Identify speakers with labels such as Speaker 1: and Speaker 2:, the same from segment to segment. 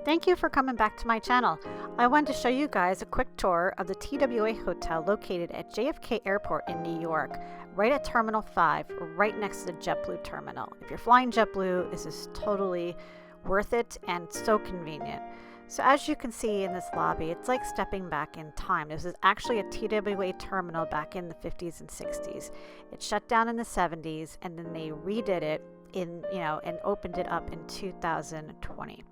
Speaker 1: Thank you for coming back to my channel. I wanted to show you guys a quick tour of the TWA hotel located at JFK Airport in New York, right at Terminal 5, right next to the JetBlue terminal. If you're flying JetBlue, this is totally worth it and so convenient. So as you can see in this lobby, it's like stepping back in time. This is actually a TWA terminal back in the 50s and 60s. It shut down in the 70s and then they redid it and opened it up in 2020.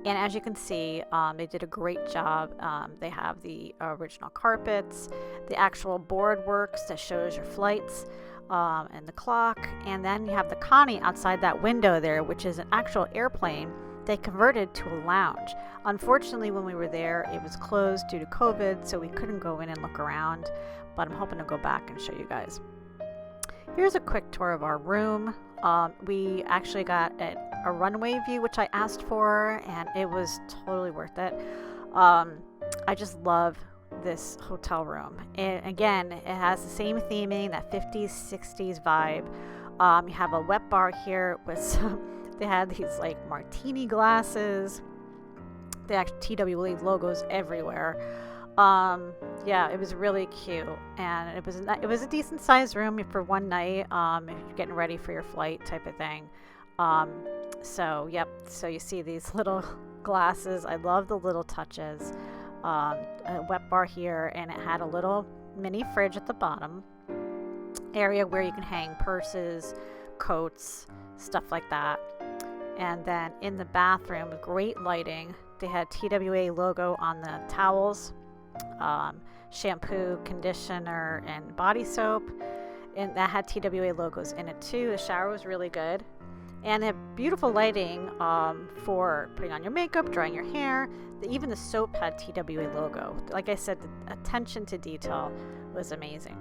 Speaker 1: And as you can see, they did a great job. They have the original carpets, the actual board works that shows your flights, and the clock. And then you have the Connie outside that window there, which is an actual airplane they converted to a lounge. Unfortunately, when we were there, it was closed due to COVID, so we couldn't go in and look around, but I'm hoping to go back and show you guys. Here's a quick tour of our room. We actually got a runway view, which I asked for, and it was totally worth it. I just love this hotel room. And again, it has the same theming, that 50s, 60s vibe. You have a wet bar here with some, they had these like martini glasses. They actually TWA logos everywhere. Yeah, it was really cute, and it was a decent sized room for one night, if you're getting ready for your flight type of thing. So you see these little glasses. I love the little touches. A wet bar here, and it had a little mini fridge at the bottom area where you can hang purses, coats, stuff like that. And then in the bathroom, great lighting. They had TWA logo on the towels. Shampoo, conditioner, and body soap, and that had TWA logos in it too. The shower was really good, and they have beautiful lighting for putting on your makeup, drying your hair. Even the soap had TWA logo. Like I said, the attention to detail was amazing.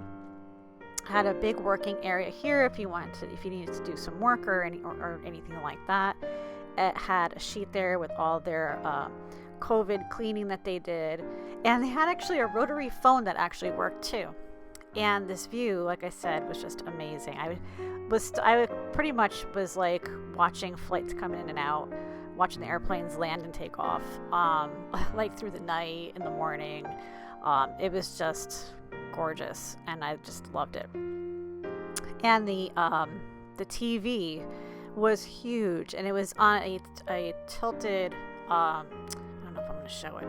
Speaker 1: Had a big working area here if you needed to do some work or anything like that. It had a sheet there with all their COVID cleaning that they did, and they had actually a rotary phone that actually worked too. And this view, like I said, was just amazing. I pretty much was like watching flights come in and out, watching the airplanes land and take off, like through the night, in the morning. It was just gorgeous, and I just loved it. And the TV was huge, and it was on a tilted, I don't know if I'm going to show it,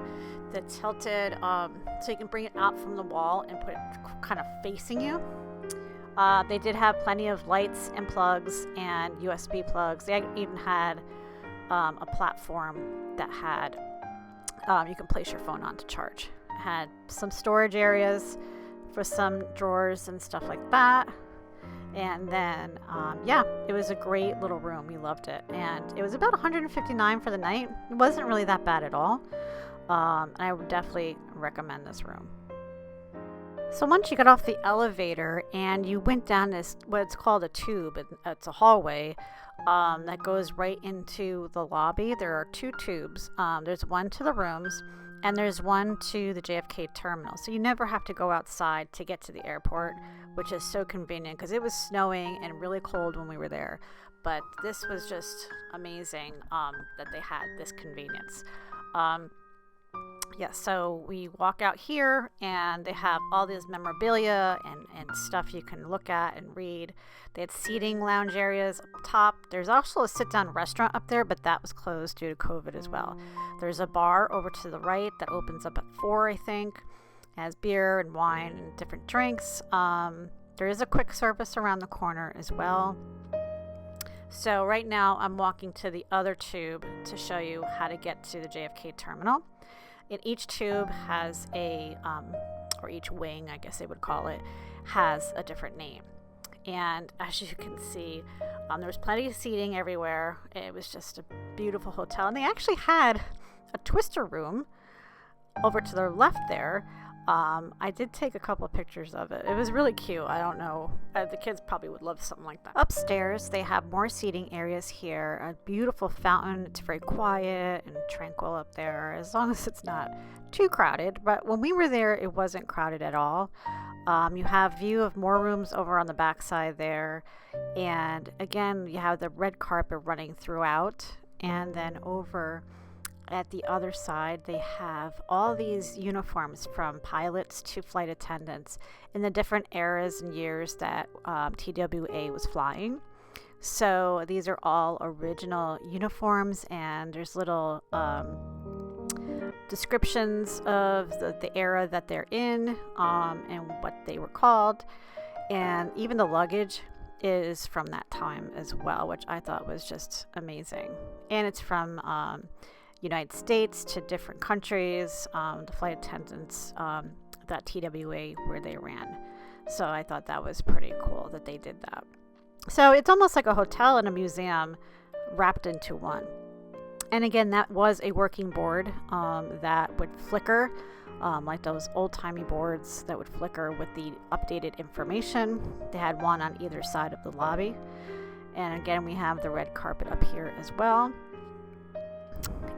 Speaker 1: the tilted, so you can bring it out from the wall and put it kind of facing you. They did have plenty of lights and plugs and USB plugs. They even had a platform that had, you can place your phone on to charge. It had some storage areas for some drawers and stuff like that. And then, it was a great little room. We loved it. And it was about $159 for the night. It wasn't really that bad at all. And I would definitely recommend this room. So once you got off the elevator and you went down this, what's called a tube, it's a hallway that goes right into the lobby. There are two tubes. There's one to the rooms, and there's one to the JFK terminal. So you never have to go outside to get to the airport, which is so convenient because it was snowing and really cold when we were there. But this was just amazing that they had this convenience. So we walk out here, and they have all this memorabilia and stuff you can look at and read. They had seating lounge areas up top. There's also a sit-down restaurant up there, but that was closed due to COVID as well. There's a bar over to the right that opens up at 4, I think. It has beer and wine and different drinks. There is a quick service around the corner as well. So right now I'm walking to the other tube to show you how to get to the JFK terminal. And each tube has or each wing, I guess they would call it, has a different name. And as you can see, there was plenty of seating everywhere. It was just a beautiful hotel. And they actually had a twister room over to the left there. I did take a couple of pictures of it. It was really cute. I don't know. The kids probably would love something like that. Upstairs, they have more seating areas here. A beautiful fountain. It's very quiet and tranquil up there, as long as it's not too crowded. But when we were there, it wasn't crowded at all. You have view of more rooms over on the back side there. And again, you have the red carpet running throughout. And then over at the other side, they have all these uniforms from pilots to flight attendants in the different eras and years that TWA was flying. So these are all original uniforms, and there's little descriptions of the era that they're in, and what they were called. And even the luggage is from that time as well, which I thought was just amazing. And it's from United States to different countries, the flight attendants that TWA where they ran. So I thought that was pretty cool that they did that. So it's almost like a hotel and a museum wrapped into one. And again, that was a working board that would flicker, like those old-timey boards that would flicker with the updated information. They had one on either side of the lobby. And again, we have the red carpet up here as well.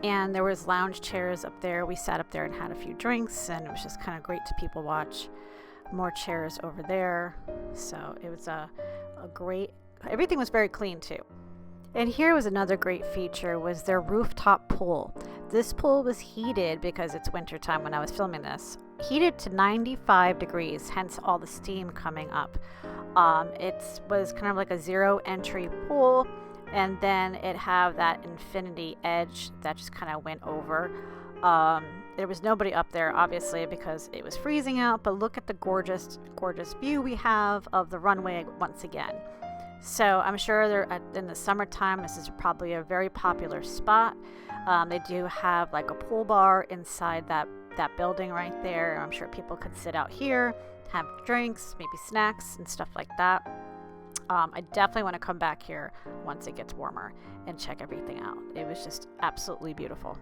Speaker 1: And there was lounge chairs up there. We sat up there and had a few drinks, and it was just kind of great to people watch. More chairs over there. So it was a great, everything was very clean too. And here was another great feature, was their rooftop pool. This pool was heated, because it's winter time when I was filming this, heated to 95 degrees, hence all the steam coming up. It was kind of like a zero entry pool, and then it had that infinity edge that just kind of went over. There was nobody up there, obviously, because it was freezing out, but look at the gorgeous, gorgeous view we have of the runway once again. So I'm sure in the summertime, this is probably a very popular spot. They do have like a pool bar inside that building right there. I'm sure people could sit out here, have drinks, maybe snacks and stuff like that. I definitely want to come back here once it gets warmer and check everything out. It was just absolutely beautiful.